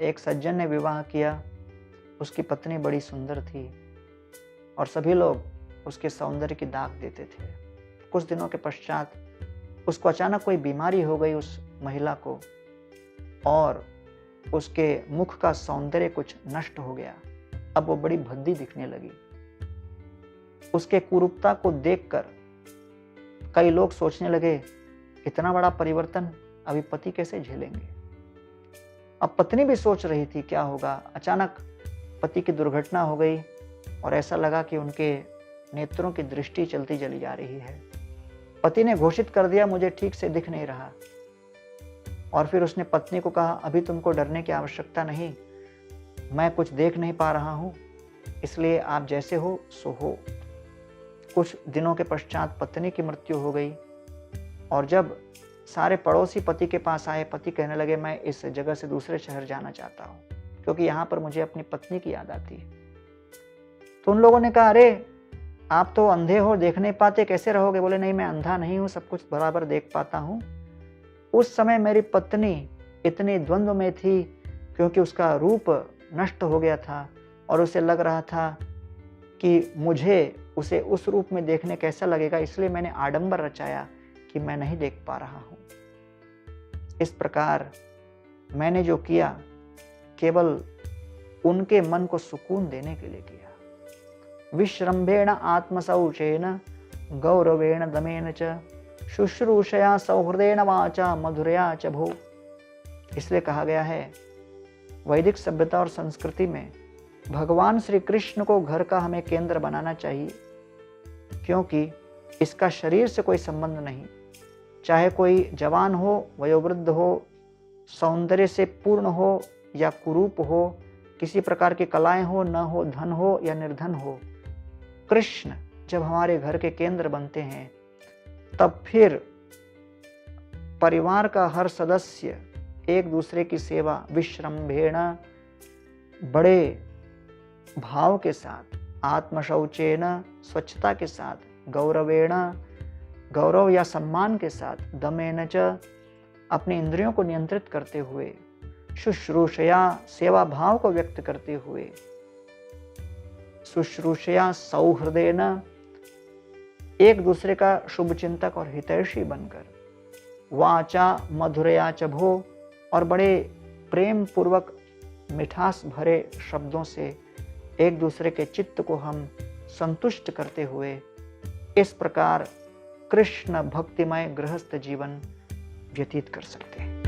एक सज्जन ने विवाह किया। उसकी पत्नी बड़ी सुंदर थी और सभी लोग उसके सौंदर्य की दाग देते थे। कुछ दिनों के पश्चात उसको अचानक कोई बीमारी हो गई उस महिला को, और उसके मुख का सौंदर्य कुछ नष्ट हो गया। अब वो बड़ी भद्दी दिखने लगी। उसके कुरूपता को देखकर कई लोग सोचने लगे, इतना बड़ा परिवर्तन अभी पति कैसे झेलेंगे। अब पत्नी भी सोच रही थी क्या होगा। अचानक पति की दुर्घटना हो गई और ऐसा लगा कि उनके नेत्रों की दृष्टि चलती चली जा रही है। पति ने घोषित कर दिया, मुझे ठीक से दिख नहीं रहा। और फिर उसने पत्नी को कहा, अभी तुमको डरने की आवश्यकता नहीं, मैं कुछ देख नहीं पा रहा हूं, इसलिए आप जैसे हो सो हो। कुछ दिनों के पश्चात पत्नी की मृत्यु हो गई और जब सारे पड़ोसी पति के पास आए, पति कहने लगे, मैं इस जगह से दूसरे शहर जाना चाहता हूं क्योंकि यहाँ पर मुझे अपनी पत्नी की याद आती है। तो उन लोगों ने कहा, अरे आप तो अंधे हो, देख नहीं पाते, कैसे रहोगे। बोले, नहीं मैं अंधा नहीं हूं, सब कुछ बराबर देख पाता हूं। उस समय मेरी पत्नी इतनी द्वंद्व में थी क्योंकि उसका रूप नष्ट हो गया था और उसे लग रहा था कि मुझे उसे उस रूप में देखने कैसा लगेगा, इसलिए मैंने आडंबर रचाया कि मैं नहीं देख पा रहा हूं। इस प्रकार मैंने जो किया केवल उनके मन को सुकून देने के लिए किया। विश्रम्भेण आत्मशौचेन गौरवेण दमेन च शुश्रूषया सौहृदेन वाचा मधुरया च भो। इसलिए कहा गया है वैदिक सभ्यता और संस्कृति में भगवान श्री कृष्ण को घर का हमें केंद्र बनाना चाहिए, क्योंकि इसका शरीर से कोई संबंध नहीं। चाहे कोई जवान हो, वयोवृद्ध हो, सौंदर्य से पूर्ण हो या कुरूप हो, किसी प्रकार की कलाएं हो न हो, धन हो या निर्धन हो, कृष्ण जब हमारे घर के केंद्र बनते हैं तब फिर परिवार का हर सदस्य एक दूसरे की सेवा विश्रम्भेण, बड़े भाव के साथ, आत्मशौचेन, स्वच्छता के साथ, गौरवेण, गौरव या सम्मान के साथ, दमेन च, अपनी इंद्रियों को नियंत्रित करते हुए, शुश्रूषया, सेवा भाव को व्यक्त करते हुए, शुश्रूषया सौहृदेन, एक दूसरे का शुभ चिंतक और हितैषी बनकर, वाचा मधुरया च भो, और बड़े प्रेम पूर्वक मिठास भरे शब्दों से एक दूसरे के चित्त को हम संतुष्ट करते हुए इस प्रकार कृष्ण भक्तिमय गृहस्थ जीवन व्यतीत कर सकते हैं।